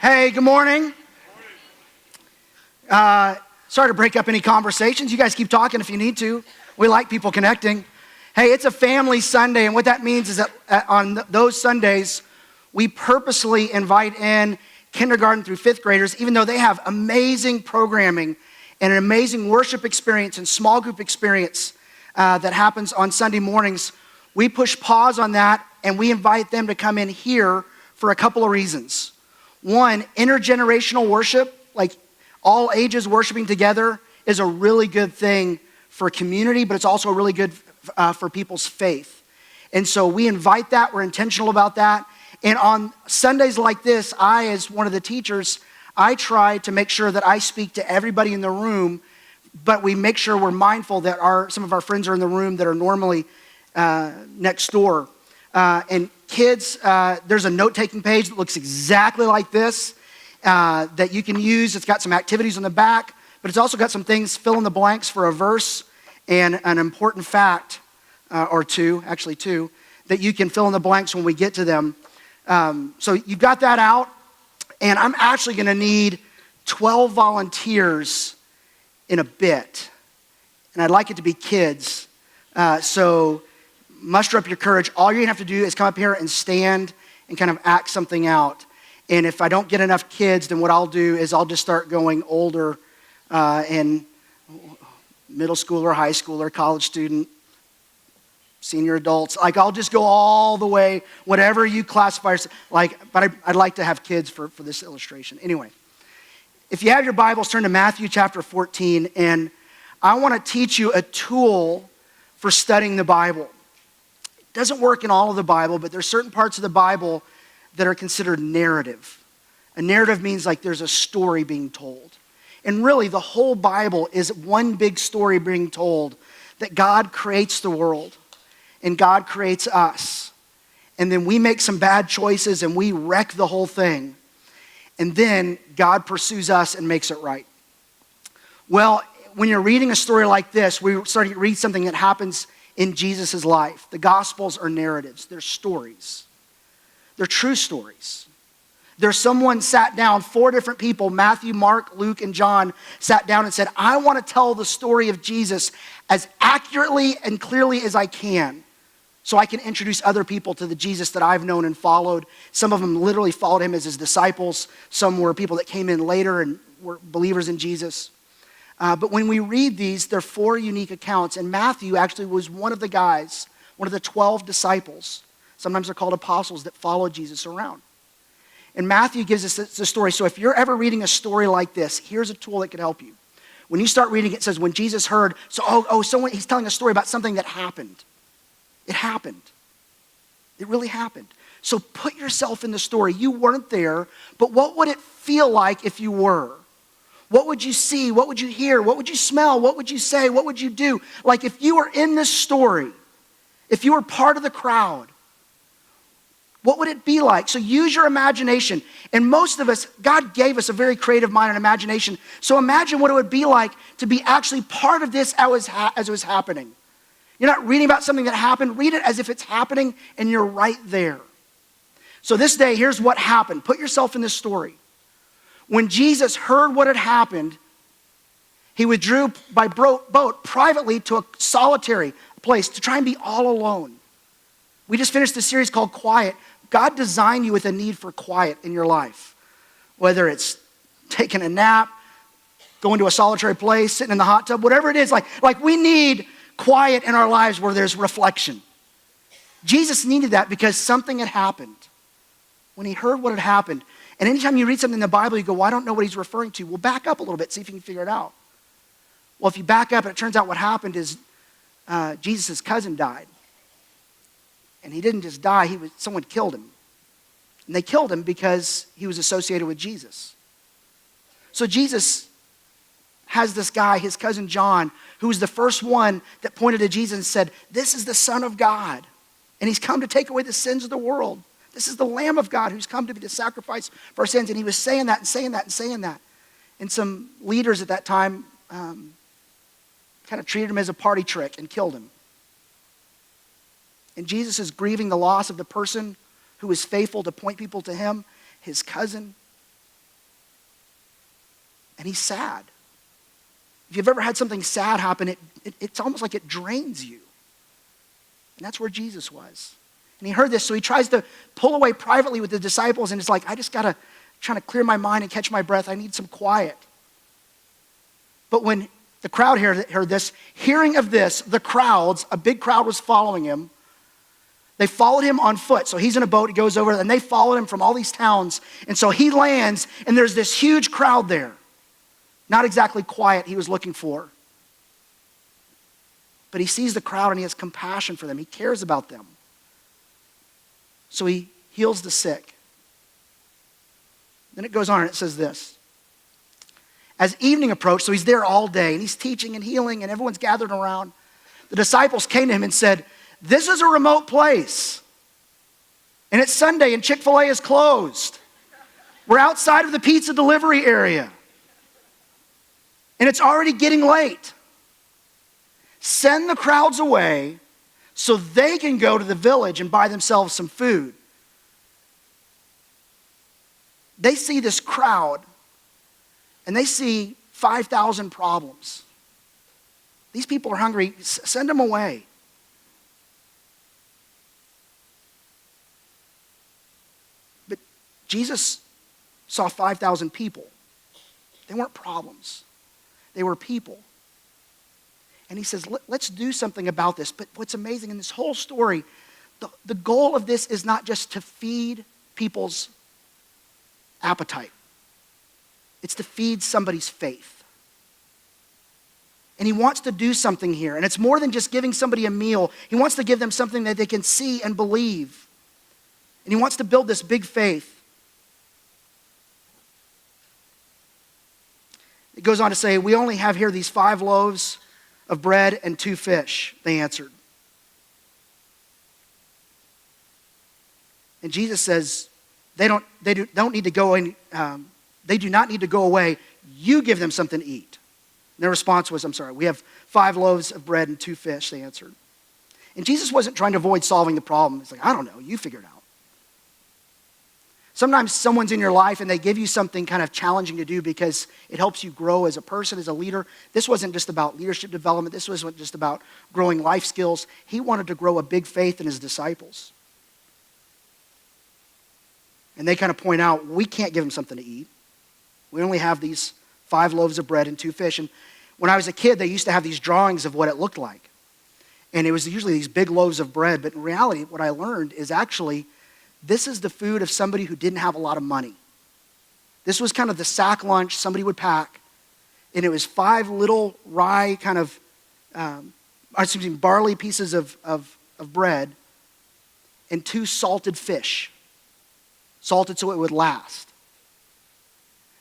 Hey, good morning. Sorry to break up any conversations. You guys keep talking if you need to. We like people connecting. Hey, it's a family Sunday, and what that means is that on those Sundays, we purposely invite in kindergarten through fifth graders, even though they have amazing programming and an amazing worship experience and small group experience that happens on Sunday mornings. We push pause on that, and we invite them to come in here for a couple of reasons. One, intergenerational worship, like all ages worshiping together, is a really good thing for community, but it's also really good for people's faith. And so we invite that, we're intentional about that. And on Sundays like this, I, as one of the teachers, I try to make sure that I speak to everybody in the room, but we make sure we're mindful that some of our friends are in the room that are normally next door. And kids, there's a note-taking page that looks exactly like this that you can use. It's got some activities on the back, but it's also got some things, fill in the blanks for a verse and an important fact, or two, that you can fill in the blanks when we get to them. So you've got that out, and I'm actually going to need 12 volunteers in a bit, and I'd like it to be kids. So muster up your courage. All you're going to have to do is come up here and stand and kind of act something out. And if I don't get enough kids, then what I'll do is I'll just start going older and middle schooler, high schooler, college student, senior adults. Like, I'll just go all the way, whatever you classify. But I'd like to have kids for this illustration. Anyway, if you have your Bibles, turn to Matthew chapter 14, and I want to teach you a tool for studying the Bible. It doesn't work in all of the Bible, but there's certain parts of the Bible that are considered narrative. A narrative means like there's a story being told. And really, the whole Bible is one big story being told, that God creates the world and God creates us. And then we make some bad choices and we wreck the whole thing. And then God pursues us and makes it right. Well, when you're reading a story like this, we're starting to read something that happens in Jesus' life. The Gospels are narratives. They're stories. They're true stories. There's someone sat down, 4 different people, Matthew, Mark, Luke, and John, sat down and said, I want to tell the story of Jesus as accurately and clearly as I can, so I can introduce other people to the Jesus that I've known and followed. Some of them literally followed him as his disciples. Some were people that came in later and were believers in Jesus. But when we read these, they're 4 unique accounts. And Matthew actually was one of the guys, one of the 12 disciples. Sometimes they're called apostles that followed Jesus around. And Matthew gives us the story. So if you're ever reading a story like this, here's a tool that could help you. When you start reading, it says, when Jesus heard, he's telling a story about something that happened. It happened. It really happened. So put yourself in the story. You weren't there, but what would it feel like if you were? What would you see? What would you hear? What would you smell? What would you say? What would you do? Like, if you were in this story, if you were part of the crowd, what would it be like? So use your imagination. And most of us, God gave us a very creative mind and imagination. So imagine what it would be like to be actually part of this as it was happening. You're not reading about something that happened. Read it as if it's happening and you're right there. So this day, here's what happened. Put yourself in this story. When Jesus heard what had happened, he withdrew by boat privately to a solitary place to try and be all alone. We just finished a series called Quiet. God designed you with a need for quiet in your life. Whether it's taking a nap, going to a solitary place, sitting in the hot tub, whatever it is. Like we need quiet in our lives where there's reflection. Jesus needed that because something had happened. When he heard what had happened. And anytime you read something in the Bible, you go, well, I don't know what he's referring to. Well, back up a little bit, see if you can figure it out. Well, if you back up, and it turns out what happened is Jesus' cousin died. And he didn't just die, someone killed him. And they killed him because he was associated with Jesus. So Jesus has this guy, his cousin John, who was the first one that pointed to Jesus and said, this is the Son of God. And he's come to take away the sins of the world. This is the Lamb of God who's come to be the sacrifice for our sins. And he was saying that and saying that and saying that. And some leaders at that time kind of treated him as a party trick and killed him. And Jesus is grieving the loss of the person who was faithful to point people to him, his cousin. and he's sad. If you've ever had something sad happen, it's almost like it drains you. And that's where Jesus was. And he heard this, so he tries to pull away privately with the disciples, and it's like, I just gotta trying to clear my mind and catch my breath. I need some quiet. But when the crowd heard this, hearing of this, the crowds, a big crowd was following him. They followed him on foot. So he's in a boat, he goes over, and they followed him from all these towns. And so he lands, and there's this huge crowd there. Not exactly quiet he was looking for. But he sees the crowd and he has compassion for them. He cares about them. So he heals the sick. Then it goes on and it says this. As evening approached, so he's there all day and he's teaching and healing and everyone's gathered around. The disciples came to him and said, this is a remote place. And it's Sunday and Chick-fil-A is closed. We're outside of the pizza delivery area. And it's already getting late. Send the crowds away so they can go to the village and buy themselves some food. They see this crowd and they see 5,000 problems. These people are hungry. Send them away. But Jesus saw 5,000 people. They weren't problems. They were people. And he says, let's do something about this. But what's amazing in this whole story, the goal of this is not just to feed people's appetite. It's to feed somebody's faith. And he wants to do something here. And it's more than just giving somebody a meal. He wants to give them something that they can see and believe. And he wants to build this big faith. It goes on to say, we only have here these 5 loaves of bread and 2 fish, they answered. And Jesus says, they do not need to go away. You give them something to eat. And their response was, we have 5 loaves of bread and 2 fish, they answered. And Jesus wasn't trying to avoid solving the problem. He's like, I don't know, you figure it out. Sometimes someone's in your life and they give you something kind of challenging to do because it helps you grow as a person, as a leader. This wasn't just about leadership development. This wasn't just about growing life skills. He wanted to grow a big faith in his disciples. And they kind of point out, we can't give them something to eat. We only have these 5 loaves of bread and 2 fish. And when I was a kid, they used to have these drawings of what it looked like. And it was usually these big loaves of bread. But in reality, what I learned is actually, this is the food of somebody who didn't have a lot of money. This was kind of the sack lunch somebody would pack. And it was 5 little rye kind of, barley pieces of bread and 2 salted fish. Salted so it would last.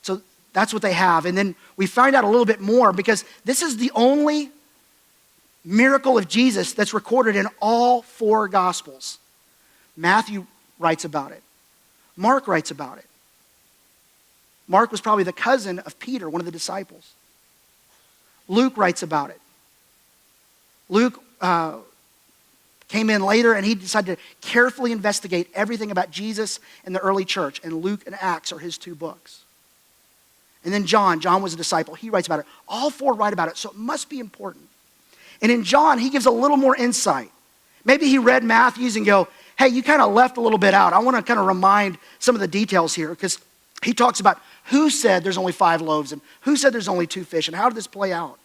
So that's what they have. And then we find out a little bit more because this is the only miracle of Jesus that's recorded in all 4 Gospels. Matthew writes about it. Mark writes about it. Mark was probably the cousin of Peter, one of the disciples. Luke writes about it. Luke came in later and he decided to carefully investigate everything about Jesus and the early church. And Luke and Acts are his 2 books. And then John was a disciple. He writes about it. All 4 write about it, so it must be important. And in John, he gives a little more insight. Maybe he read Matthew's and go, hey, you kind of left a little bit out. I want to kind of remind some of the details here because he talks about who said there's only 5 loaves and who said there's only 2 fish and how did this play out.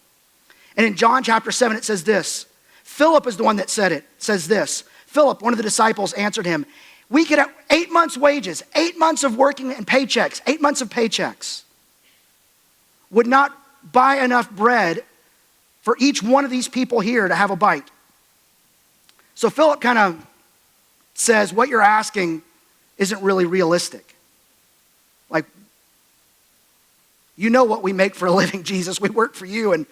And in John chapter 7, it says this. Philip is the one that said it. It says this. Philip, one of the disciples, answered him, we could have 8 months' wages, 8 months of working and paychecks, 8 months of paychecks would not buy enough bread for each one of these people here to have a bite. So Philip kind of says, what you're asking isn't really realistic. Like, you know what we make for a living, Jesus. We work for you and,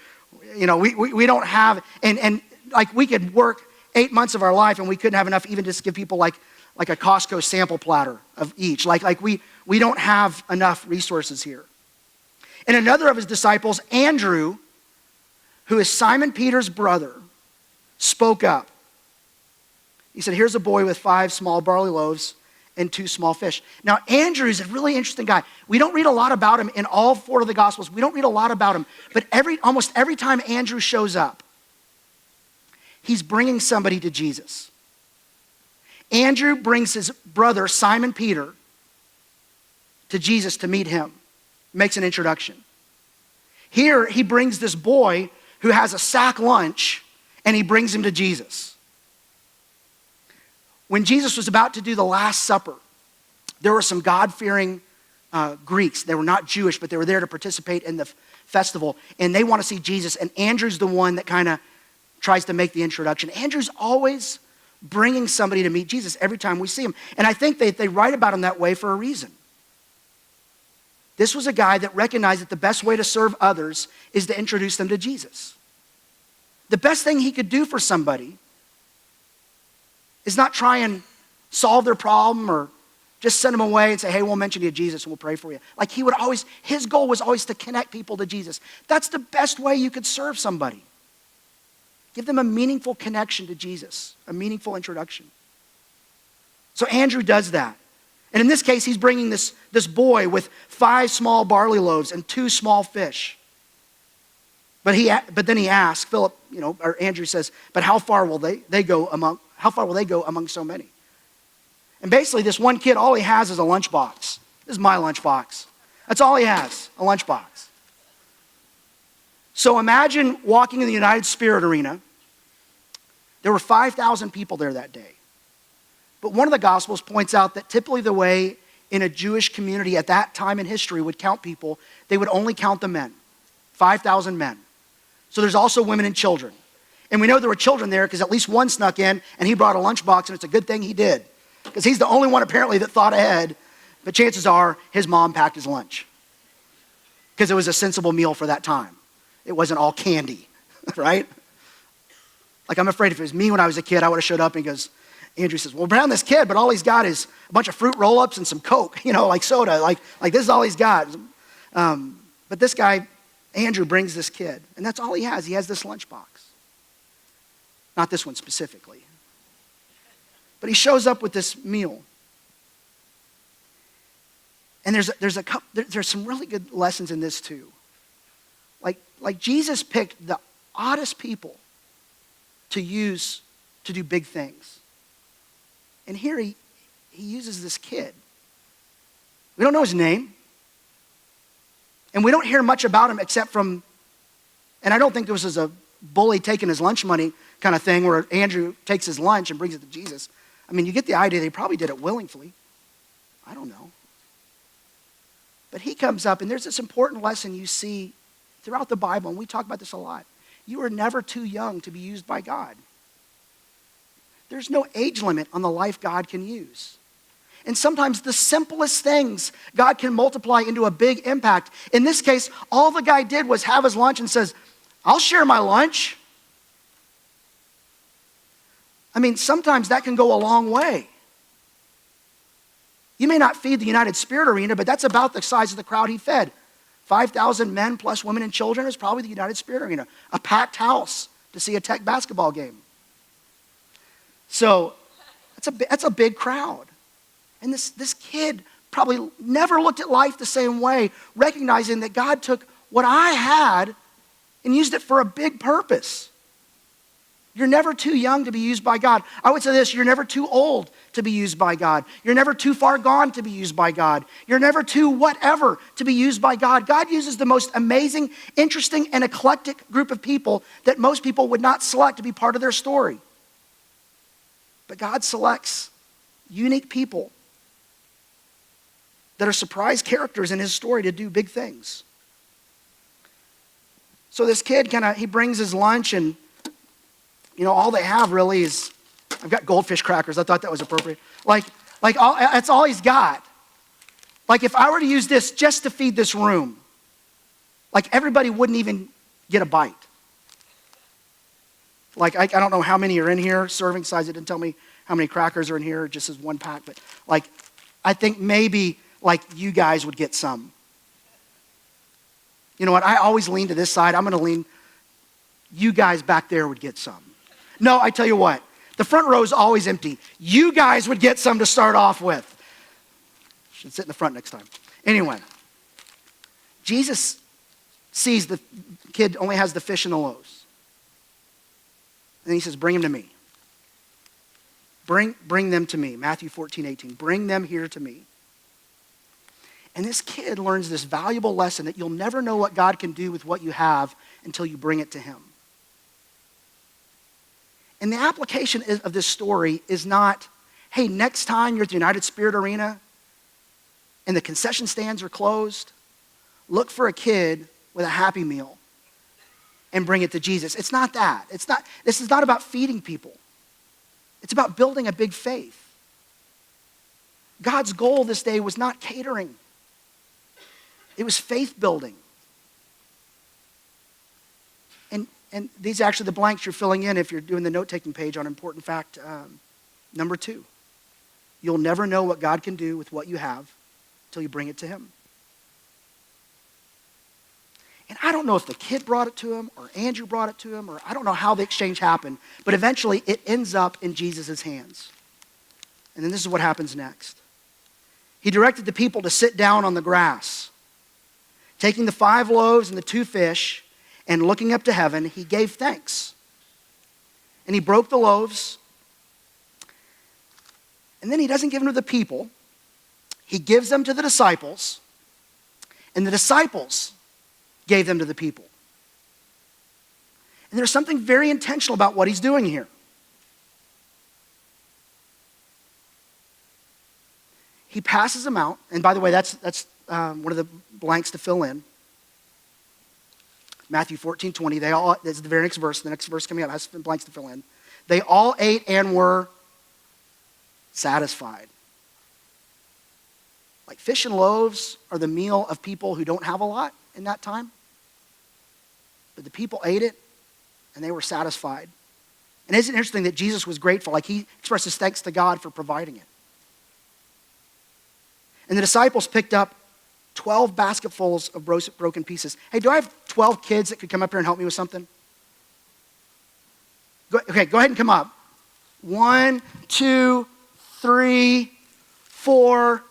we don't have, and like we could work 8 months of our life and we couldn't have enough even just to give people like a Costco sample platter of each. Like we don't have enough resources here. And another of his disciples, Andrew, who is Simon Peter's brother, spoke up. He said, here's a boy with 5 small barley loaves and 2 small fish. Now, Andrew is a really interesting guy. We don't read a lot about him in all 4 of the Gospels. We don't read a lot about him. But almost every time Andrew shows up, he's bringing somebody to Jesus. Andrew brings his brother, Simon Peter, to Jesus to meet him. Makes an introduction. Here, he brings this boy who has a sack lunch, and he brings him to Jesus. When Jesus was about to do the Last Supper, there were some God-fearing Greeks. They were not Jewish, but they were there to participate in the festival, and they want to see Jesus, and Andrew's the one that kind of tries to make the introduction. Andrew's always bringing somebody to meet Jesus every time we see him, and I think they write about him that way for a reason. This was a guy that recognized that the best way to serve others is to introduce them to Jesus. The best thing he could do for somebody is not try and solve their problem or just send them away and say, hey, we'll mention you to Jesus and we'll pray for you. Like his goal was always to connect people to Jesus. That's the best way you could serve somebody. Give them a meaningful connection to Jesus, a meaningful introduction. So Andrew does that. And in this case, he's bringing this boy with 5 small barley loaves and 2 small fish. But then he asks, Philip, or Andrew says, but how far will they go among so many? And basically, this one kid, all he has is a lunchbox. This is my lunchbox. That's all he has, a lunchbox. So imagine walking in the United Spirit Arena. There were 5,000 people there that day. But one of the Gospels points out that typically the way in a Jewish community at that time in history would count people, they would only count the men, 5,000 men. So there's also women and children. And we know there were children there because at least one snuck in and he brought a lunchbox, and it's a good thing he did. Because he's the only one apparently that thought ahead, but chances are his mom packed his lunch. Because it was a sensible meal for that time. It wasn't all candy, right? Like I'm afraid if it was me when I was a kid, I would have showed up and he goes, Andrew says, well, Brown, this kid, but all he's got is a bunch of fruit roll-ups and some Coke, like soda. Like this is all he's got. But this guy, Andrew, brings this kid, and that's all he has. He has this lunchbox. Not this one specifically. But he shows up with this meal. And there's some really good lessons in this too. Like Jesus picked the oddest people to use to do big things. And here he uses this kid. We don't know his name. And we don't hear much about him except from, and I don't think this was a bully taking his lunch money kind of thing where Andrew takes his lunch and brings it to Jesus. I mean, you get the idea they probably did it willingly. I don't know. But he comes up, and there's this important lesson you see throughout the Bible, and we talk about this a lot. You are never too young to be used by God. There's no age limit on the life God can use. And sometimes the simplest things God can multiply into a big impact. In this case, all the guy did was have his lunch and says, I'll share my lunch. I mean, sometimes that can go a long way. You may not feed the United Spirit Arena, but that's about the size of the crowd he fed. 5,000 men plus women and children is probably the United Spirit Arena. A packed house to see a Tech basketball game. So that's a big crowd. And this kid probably never looked at life the same way, recognizing that God took what I had and used it for a big purpose. You're never too young to be used by God. I would say this, you're never too old to be used by God. You're never too far gone to be used by God. You're never too whatever to be used by God. God uses the most amazing, interesting, and eclectic group of people that most people would not select to be part of their story. But God selects unique people that are surprise characters in his story to do big things. So this kid he brings his lunch, and all they have really is, I've got goldfish crackers. I thought that was appropriate. That's all he's got. Like if I were to use this just to feed this room, like everybody wouldn't even get a bite. Like I don't know how many are in here, serving size. It didn't tell me how many crackers are in here, just as one pack. But I think maybe you guys would get some. You know what? I always lean to this side. I'm going to lean. You guys back there would get some. No, I tell you what. The front row is always empty. You guys would get some to start off with. Should sit in the front next time. Anyway, Jesus sees the kid only has the fish and the loaves. And he says, bring him to me. Bring them to me. Matthew 14:18. Bring them here to me. And this kid learns this valuable lesson that you'll never know what God can do with what you have until you bring it to him. And the application of this story is not, hey, next time you're at the United Spirit Arena and the concession stands are closed, look for a kid with a Happy Meal and bring it to Jesus. It's not that. This is not about feeding people. It's about building a big faith. God's goal this day was not catering. It was faith building. And these are actually the blanks you're filling in if you're doing the note-taking page on important fact number 2. You'll never know what God can do with what you have until you bring it to him. And I don't know if the kid brought it to him or Andrew brought it to him, or I don't know how the exchange happened, but eventually it ends up in Jesus' hands. And then this is what happens next. He directed the people to sit down on the grass. Taking the 5 loaves and the 2 fish, and looking up to heaven, he gave thanks. And he broke the loaves. And then he doesn't give them to the people. He gives them to the disciples. And the disciples gave them to the people. And there's something very intentional about what he's doing here. He passes them out. And by the way, that's one of the blanks to fill in. Matthew 14:20. This is the very next verse. The next verse coming up has blanks to fill in. They all ate and were satisfied. Like fish and loaves are the meal of people who don't have a lot in that time. But the people ate it and they were satisfied. And isn't it interesting that Jesus was grateful? Like he expressed his thanks to God for providing it. And the disciples picked up 12 basketfuls of broken pieces. Hey, do I have 12 kids that could come up here and help me with something? Okay, go ahead and come up. 1, 2, 3, 4,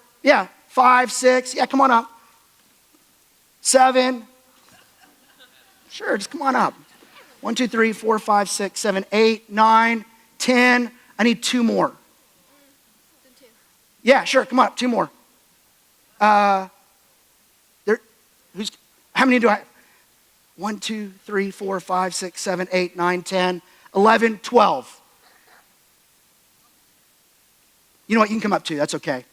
5, 6. Yeah, come on up. 7. Sure, just come on up. 1, 2, 3, 4, 5, 6, 7, 8, 9, 10. I need 2 more. 2. Yeah, sure, come on up, 2 more. How many do I have? 1, 2, 3, 4, 5, 6, 7, 8, 9, 10, 11, 12. You know what? You can come up too. That's okay.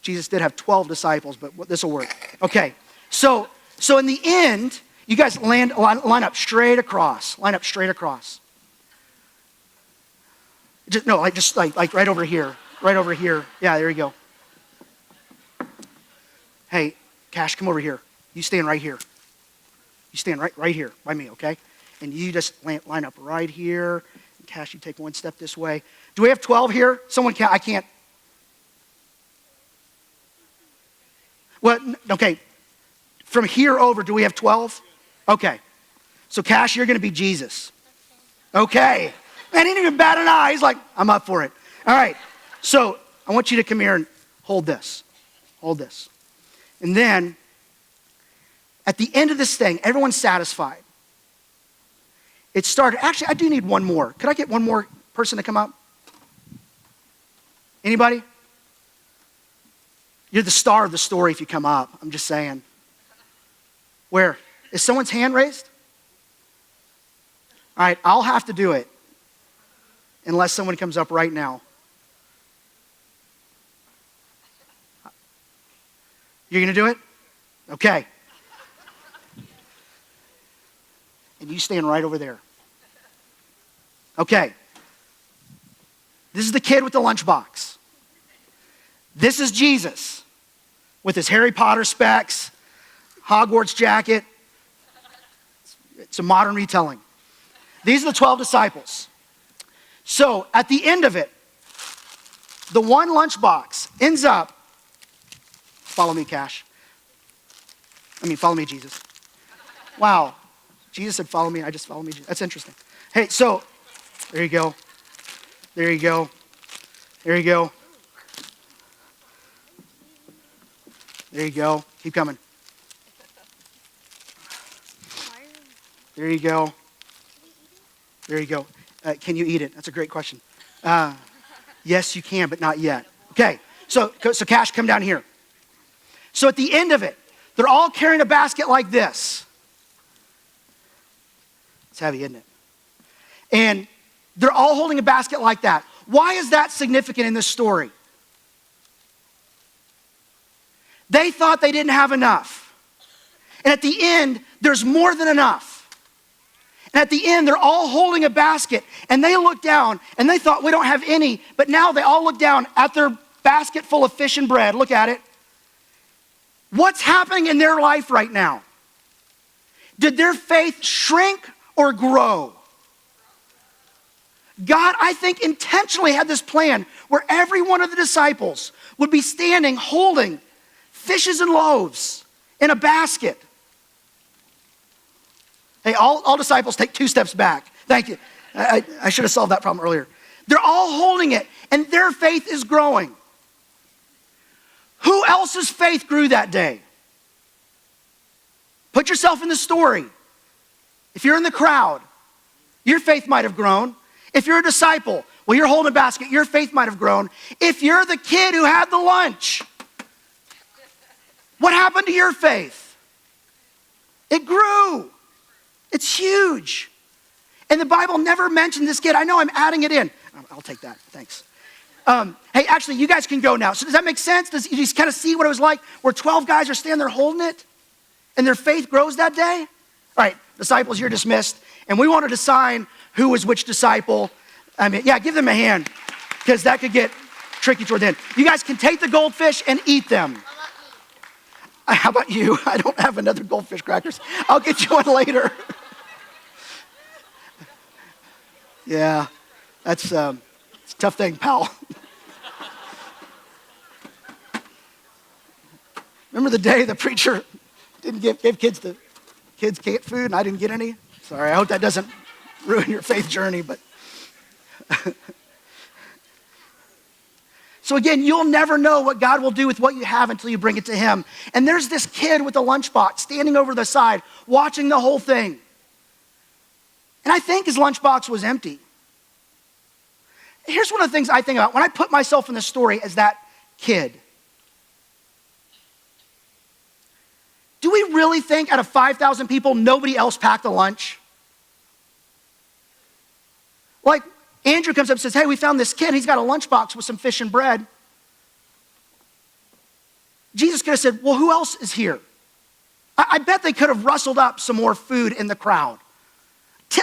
Jesus did have 12 disciples, but this will work. Okay. So in the end, you guys line up straight across. Line up straight across. Just right over here. Right over here. Yeah, there you go. Hey, Cash, come over here. You stand right here. You stand right here by me, okay? And you just line up right here. And Cash, you take 1 step this way. Do we have 12 here? Someone count. I can't. Well, okay. From here over, do we have 12? Okay. So Cash, you're going to be Jesus. Okay. Man, he didn't even bat an eye. He's like, I'm up for it. All right. So I want you to come here and hold this. Hold this. And then, at the end of this thing, everyone's satisfied. It started, actually, I do need one more. Could I get one more person to come up? Anybody? You're the star of the story if you come up. I'm just saying. Where? Is someone's hand raised? All right, I'll have to do it unless someone comes up right now. You're going to do it? Okay. And you stand right over there. Okay. This is the kid with the lunchbox. This is Jesus with his Harry Potter specs, Hogwarts jacket. It's a modern retelling. These are the 12 disciples. So at the end of it, the one lunchbox ends up, follow me, Cash. Follow me, Jesus. Wow. Jesus said, follow me. I just follow me. That's interesting. Hey, so there you go. There you go. There you go. There you go. Keep coming. There you go. There you go. Can you eat it? That's a great question. Yes, you can, but not yet. Okay, so Cash, come down here. So at the end of it, they're all carrying a basket like this. It's heavy, isn't it? And they're all holding a basket like that. Why is that significant in this story? They thought they didn't have enough. And at the end, there's more than enough. And at the end, they're all holding a basket. And they look down, and they thought, we don't have any. But now they all look down at their basket full of fish and bread. Look at it. What's happening in their life right now? Did their faith shrink or grow? God, I think, intentionally had this plan where every one of the disciples would be standing holding fishes and loaves in a basket. Hey, all disciples take 2 steps back. Thank you. I should have solved that problem earlier. They're all holding it, and their faith is growing. Who else's faith grew that day? Put yourself in the story. If you're in the crowd, your faith might have grown. If you're a disciple, well, you're holding a basket, your faith might have grown. If you're the kid who had the lunch, what happened to your faith? It grew. It's huge. And the Bible never mentioned this kid. I know I'm adding it in. I'll take that, thanks. Hey, actually, you guys can go now. So does that make sense? Does you just kind of see what it was like where 12 guys are standing there holding it and their faith grows that day? All right, disciples, you're dismissed. And we wanted to sign who was which disciple. I mean, yeah, give them a hand because that could get tricky toward the end. You guys can take the goldfish and eat them. How about you? I don't have another goldfish crackers. I'll get you one later. Yeah, it's a tough thing, pal. Remember the day the preacher didn't give kids canned food and I didn't get any? Sorry, I hope that doesn't ruin your faith journey, but. So again, you'll never know what God will do with what you have until you bring it to him. And there's this kid with a lunchbox standing over the side, watching the whole thing. And I think his lunchbox was empty. Here's one of the things I think about when I put myself in the story as that kid. Do we really think out of 5,000 people, nobody else packed a lunch? Like, Andrew comes up and says, hey, we found this kid. He's got a lunchbox with some fish and bread. Jesus could have said, well, who else is here? I bet they could have rustled up some more food in the crowd.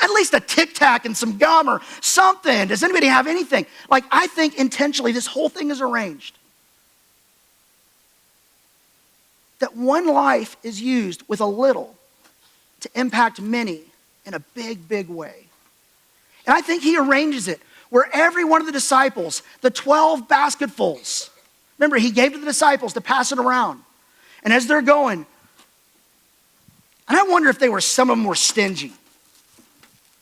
At least a Tic Tac and some gum or something. Does anybody have anything? Like, I think intentionally this whole thing is arranged. That one life is used with a little to impact many in a big, big way. And I think he arranges it where every one of the disciples, the 12 basketfuls, remember he gave to the disciples to pass it around. And as they're going, and I wonder if some of them were stingy.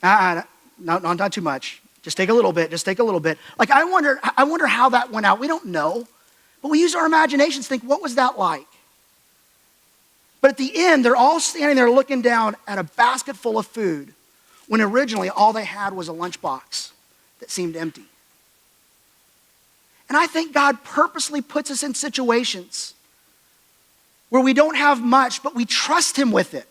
No, not too much. Just take a little bit, Like I wonder how that went out. We don't know. But we use our imaginations to think, what was that like? But at the end, they're all standing there looking down at a basket full of food when originally all they had was a lunchbox that seemed empty. And I think God purposely puts us in situations where we don't have much, but we trust him with it.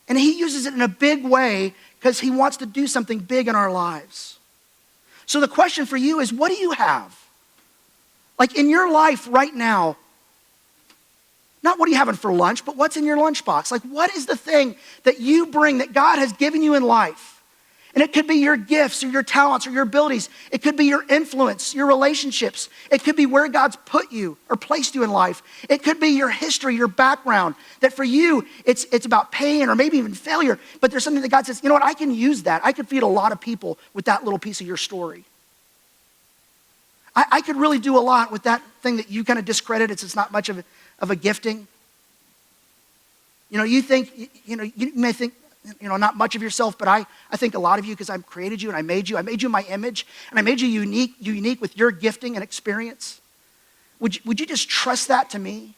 And he uses it in a big way because he wants to do something big in our lives. So the question for you is, what do you have? Like in your life right now, not what are you having for lunch, but what's in your lunchbox? Like what is the thing that you bring that God has given you in life? And it could be your gifts or your talents or your abilities. It could be your influence, your relationships. It could be where God's put you or placed you in life. It could be your history, your background. That for you, it's about pain or maybe even failure. But there's something that God says, you know what, I can use that. I could feed a lot of people with that little piece of your story. I could really do a lot with that thing that you kind of discredit. It's not much of a gifting. You know, you may think, not much of yourself, but I think a lot of you because I've created you and I made you in my image and I made you unique with your gifting and experience. Would you just trust that to me?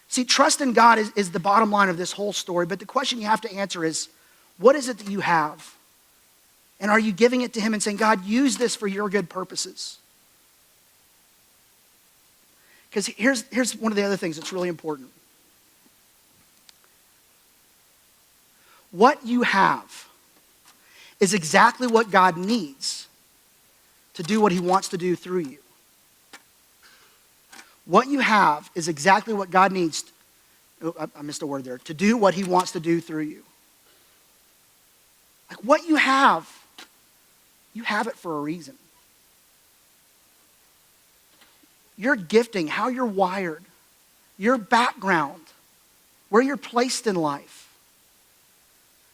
See, trust in God is the bottom line of this whole story, but the question you have to answer is, what is it that you have? And are you giving it to him and saying, God, use this for your good purposes? Because here's one of the other things that's really important. What you have is exactly what God needs to do what he wants to do through you. What you have is exactly what God needs, I missed a word there, to do what he wants to do through you. Like what you have it for a reason. Your gifting, how you're wired, your background, where you're placed in life,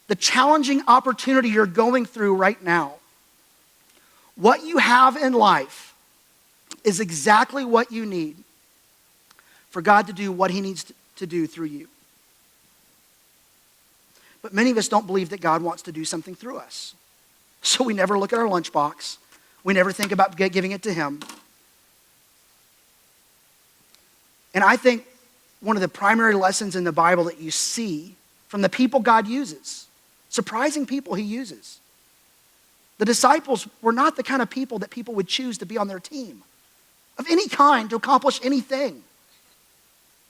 the challenging opportunity you're going through right now, what you have in life is exactly what you need for God to do what he needs to do through you. But many of us don't believe that God wants to do something through us. So we never look at our lunchbox. We never think about giving it to him. And I think one of the primary lessons in the Bible that you see from the people God uses, surprising people he uses. The disciples were not the kind of people that people would choose to be on their team of any kind to accomplish anything.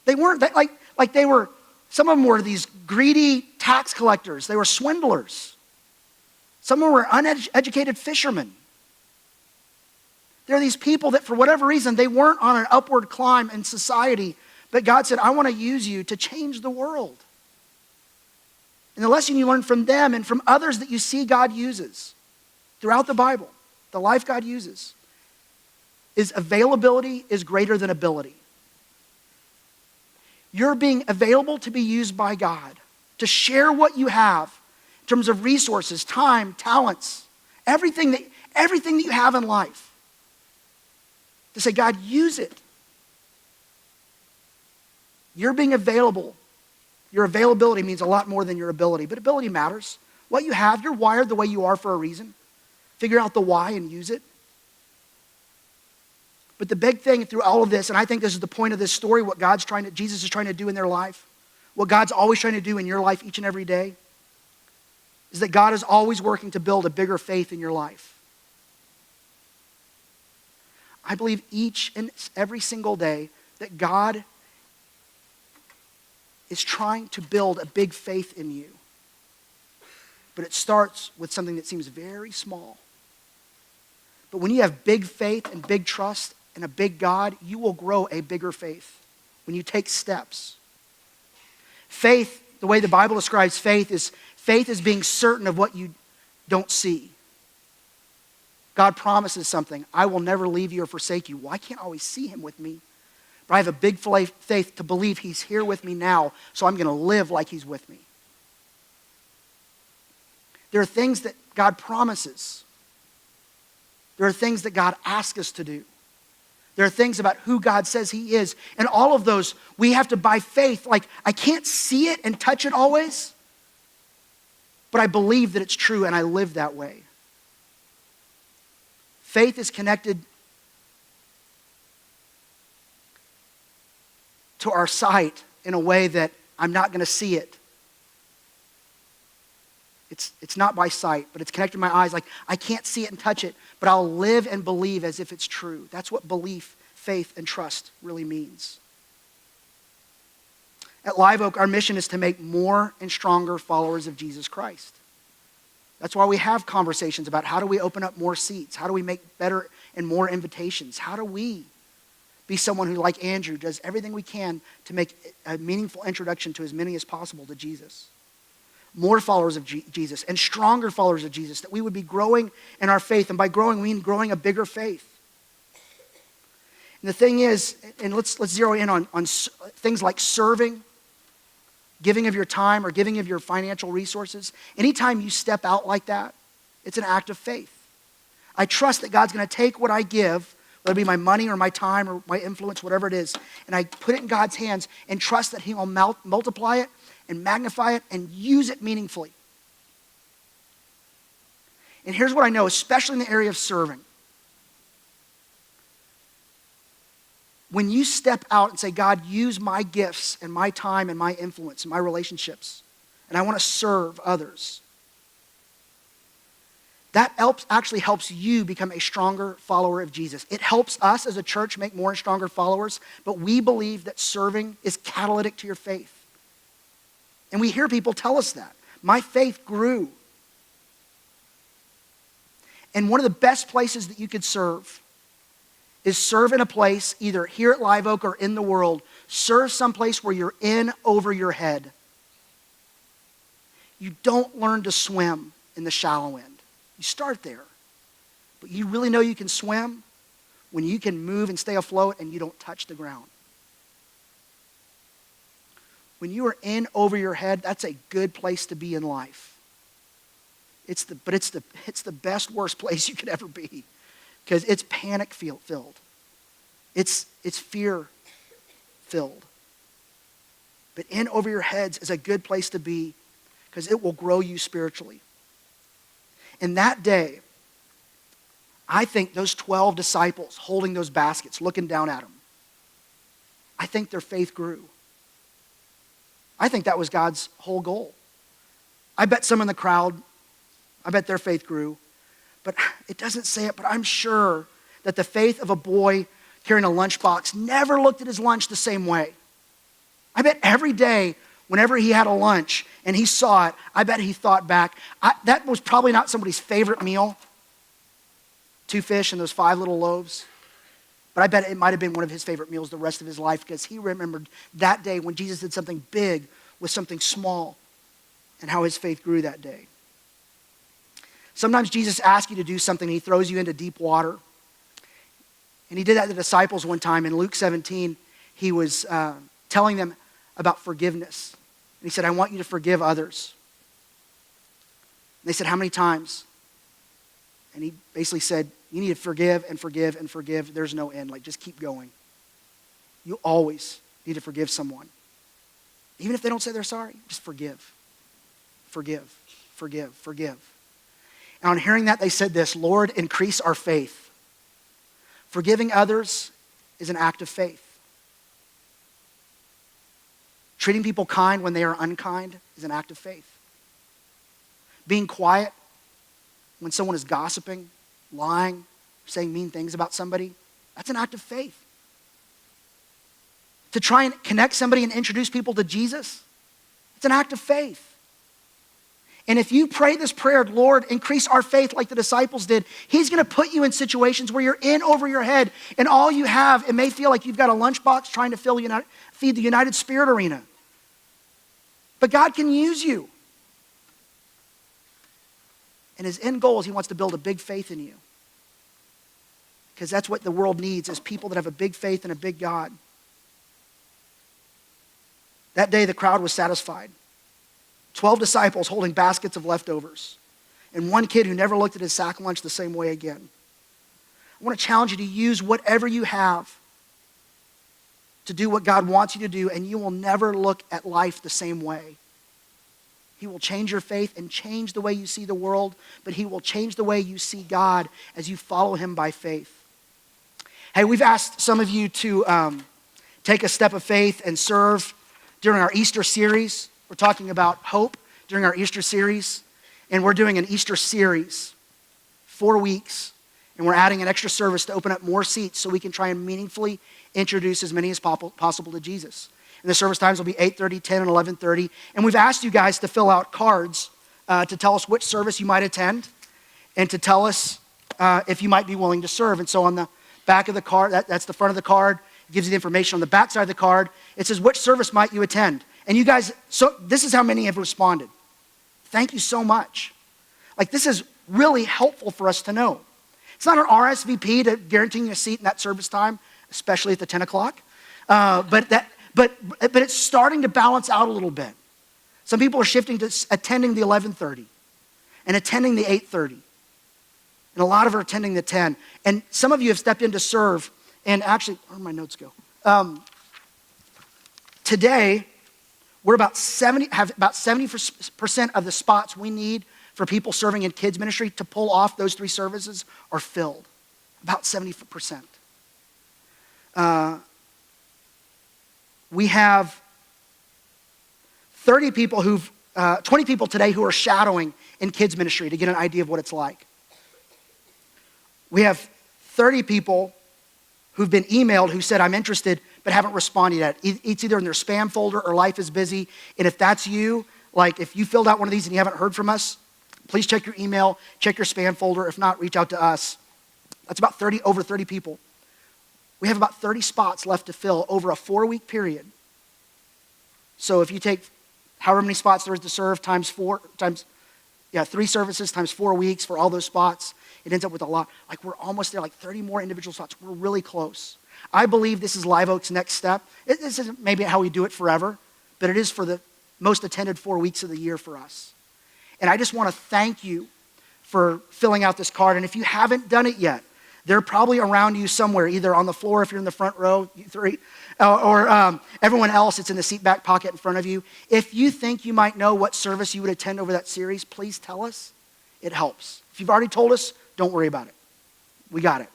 They weren't like they were, some of them were these greedy tax collectors. They were swindlers. Some of them were uneducated fishermen. There are these people that for whatever reason, they weren't on an upward climb in society, but God said, I want to use you to change the world. And the lesson you learn from them and from others that you see God uses throughout the Bible, the life God uses, is availability is greater than ability. You're being available to be used by God, to share what you have in terms of resources, time, talents, everything that you have in life. To say, God, use it. You're being available. Your availability means a lot more than your ability, but ability matters. What you have, you're wired the way you are for a reason. Figure out the why and use it. But the big thing through all of this, and I think this is the point of this story, what Jesus is trying to do in their life, what God's always trying to do in your life each and every day, is that God is always working to build a bigger faith in your life. I believe each and every single day that God is trying to build a big faith in you. But it starts with something that seems very small. But when you have big faith and big trust in a big God, you will grow a bigger faith when you take steps. Faith, the way the Bible describes faith is being certain of what you don't see. God promises something. I will never leave you or forsake you. Well, I can't always see him with me. But I have a big faith to believe he's here with me now, so I'm going to live like he's with me. There are things that God promises. There are things that God asks us to do. There are things about who God says he is. And all of those, we have to, by faith, like I can't see it and touch it always, but I believe that it's true and I live that way. Faith is connected to our sight in a way that I'm not going to see it. It's not by sight, but it's connected to my eyes. Like I can't see it and touch it, but I'll live and believe as if it's true. That's what belief, faith, and trust really means. At Live Oak, our mission is to make more and stronger followers of Jesus Christ. That's why we have conversations about how do we open up more seats? How do we make better and more invitations? How do we be someone who, like Andrew, does everything we can to make a meaningful introduction to as many as possible to Jesus? More followers of Jesus and stronger followers of Jesus, that we would be growing in our faith. And by growing, we mean growing a bigger faith. And the thing is, and let's zero in on things like serving, giving of your time or giving of your financial resources. Anytime you step out like that, it's an act of faith. I trust that God's going to take what I give, whether it be my money or my time or my influence, whatever it is, and I put it in God's hands and trust that he will multiply it and magnify it and use it meaningfully. And here's what I know, especially in the area of serving. When you step out and say, God, use my gifts and my time and my influence and my relationships, and I want to serve others, that actually helps you become a stronger follower of Jesus. It helps us as a church make more and stronger followers, but we believe that serving is catalytic to your faith. And we hear people tell us that. My faith grew. And one of the best places that you could serve is serve in a place, either here at Live Oak or in the world. Serve someplace where you're in over your head. You don't learn to swim in the shallow end. You start there. But you really know you can swim when you can move and stay afloat and you don't touch the ground. When you are in over your head, that's a good place to be in life. It's the best, worst place you could ever be, because it's panic filled. It's fear filled. But in over your heads is a good place to be, because it will grow you spiritually. And that day, I think those 12 disciples holding those baskets, looking down at them, I think their faith grew. I think that was God's whole goal. I bet some in the crowd, I bet their faith grew. But it doesn't say it, but I'm sure that the faith of a boy carrying a lunchbox never looked at his lunch the same way. I bet every day, whenever he had a lunch and he saw it, I bet he thought back. That was probably not somebody's favorite meal, 2 fish and those 5 little loaves. But I bet it might have been one of his favorite meals the rest of his life, because he remembered that day when Jesus did something big with something small and how his faith grew that day. Sometimes Jesus asks you to do something and he throws you into deep water. And he did that to the disciples one time. In Luke 17, he was telling them about forgiveness. And he said, I want you to forgive others. And they said, how many times? And he basically said, you need to forgive and forgive and forgive. There's no end. Like, just keep going. You always need to forgive someone. Even if they don't say they're sorry, just forgive. Forgive, forgive, forgive. And on hearing that, they said this, Lord, increase our faith. Forgiving others is an act of faith. Treating people kind when they are unkind is an act of faith. Being quiet when someone is gossiping, lying, saying mean things about somebody, that's an act of faith. To try and connect somebody and introduce people to Jesus, it's an act of faith. And if you pray this prayer, Lord, increase our faith like the disciples did, he's going to put you in situations where you're in over your head, and all you have, it may feel like you've got a lunchbox trying to feed the United Spirit Arena. But God can use you. And his end goal is he wants to build a big faith in you. Because that's what the world needs, is people that have a big faith and a big God. That day the crowd was satisfied. 12 disciples holding baskets of leftovers. And one kid who never looked at his sack lunch the same way again. I want to challenge you to use whatever you have to do what God wants you to do, and you will never look at life the same way. He will change your faith and change the way you see the world, but he will change the way you see God as you follow him by faith. Hey, we've asked some of you to take a step of faith and serve during our Easter series. We're talking about hope during our Easter series, and we're doing an Easter series, 4 weeks, and we're adding an extra service to open up more seats so we can try and meaningfully introduce as many as possible to Jesus. And the service times will be 8:30, 10, and 11:30. And we've asked you guys to fill out cards to tell us which service you might attend and to tell us if you might be willing to serve. And so on the back of the card, that's the front of the card, it gives you the information. On the back side of the card, it says, which service might you attend? And you guys, so this is how many have responded. Thank you so much. Like, this is really helpful for us to know. It's not an RSVP to guaranteeing a seat in that service time, especially at the 10 o'clock. But it's starting to balance out a little bit. Some people are shifting to attending the 11:30 and attending the 8:30. And a lot of them are attending the 10. And some of you have stepped in to serve. And actually, where did my notes go? Today, we're about 70% of the spots we need for people serving in kids ministry to pull off those 3 services are filled. About 70%. We have 20 people today who are shadowing in kids ministry to get an idea of what it's like. We have 30 people who've been emailed who said, I'm interested, but haven't responded yet. It's either in their spam folder or life is busy. And if that's you, like if you filled out one of these and you haven't heard from us, please check your email, check your spam folder. If not, reach out to us. That's about over 30 people. We have about 30 spots left to fill over a 4-week period. So if you take however many spots there is to serve times 3 services times 4 weeks for all those spots, it ends up with a lot. Like we're almost there, like 30 more individual spots. We're really close. I believe this is Live Oak's next step. This isn't maybe how we do it forever, but it is for the most attended 4 weeks of the year for us. And I just want to thank you for filling out this card. And if you haven't done it yet, they're probably around you somewhere, either on the floor if you're in the front row, you 3, or everyone else, it's in the seat back pocket in front of you. If you think you might know what service you would attend over that series, please tell us. It helps. If you've already told us, don't worry about it. We got it.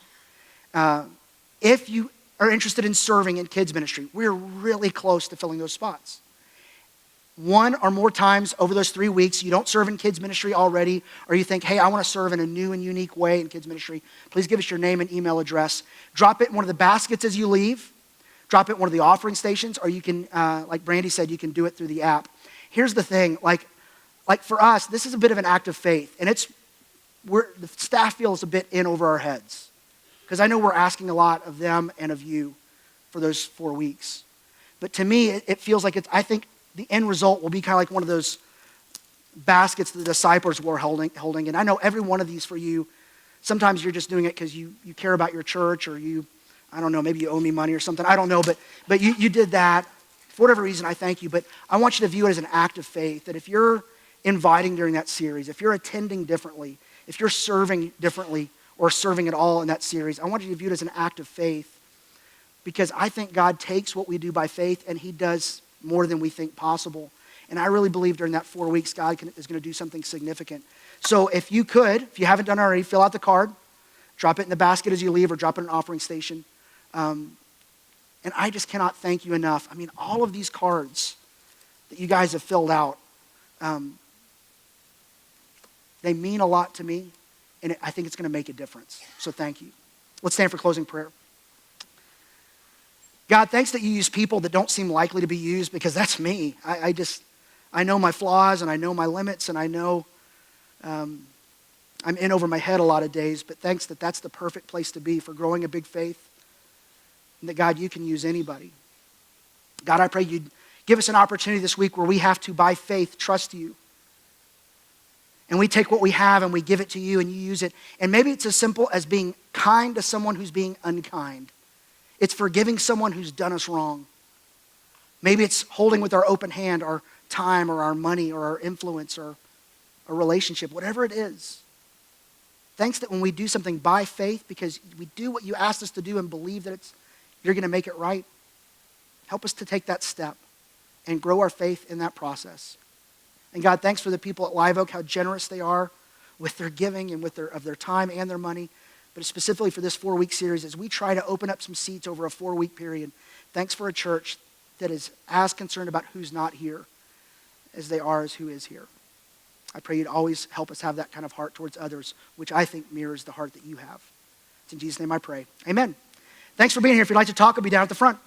If you are interested in serving in kids ministry, we're really close to filling those spots. 1 or more times over those 3 weeks, you don't serve in kids ministry already, or you think, hey, I want to serve in a new and unique way in kids ministry, please give us your name and email address. Drop it in one of the baskets as you leave. Drop it in one of the offering stations, or you can, like Brandy said, you can do it through the app. Here's the thing, like for us, this is a bit of an act of faith, and the staff feels a bit in over our heads, because I know we're asking a lot of them and of you for those 4 weeks. But to me, it feels like I think the end result will be kind of like one of those baskets the disciples were holding. And I know every one of these for you, sometimes you're just doing it because you care about your church, or I don't know, maybe you owe me money or something. I don't know, but you did that. For whatever reason, I thank you. But I want you to view it as an act of faith, that if you're inviting during that series, if you're attending differently, if you're serving differently or serving at all in that series, I want you to view it as an act of faith, because I think God takes what we do by faith and he does more than we think possible. And I really believe during that 4 weeks, God is going to do something significant. So if you haven't done it already, fill out the card, drop it in the basket as you leave, or drop it in an offering station. And I just cannot thank you enough. I mean, all of these cards that you guys have filled out, they mean a lot to me, and I think it's going to make a difference. So thank you. Let's stand for closing prayer. God, thanks that you use people that don't seem likely to be used, because that's me. I know my flaws, and I know my limits, and I know I'm in over my head a lot of days, but thanks that that's the perfect place to be for growing a big faith, and that, God, you can use anybody. God, I pray you'd give us an opportunity this week where we have to, by faith, trust you. And we take what we have and we give it to you, and you use it. And maybe it's as simple as being kind to someone who's being unkind. It's forgiving someone who's done us wrong. Maybe it's holding with our open hand our time or our money or our influence or a relationship, whatever it is. Thanks that when we do something by faith, because we do what you asked us to do and believe that you're going to make it right, help us to take that step and grow our faith in that process. And God, thanks for the people at Live Oak, how generous they are with their giving and of their time and their money. But specifically for this 4-week series, as we try to open up some seats over a 4-week period, thanks for a church that is as concerned about who's not here as they are as who is here. I pray you'd always help us have that kind of heart towards others, which I think mirrors the heart that you have. It's in Jesus' name I pray. Amen. Thanks for being here. If you'd like to talk, I'll be down at the front.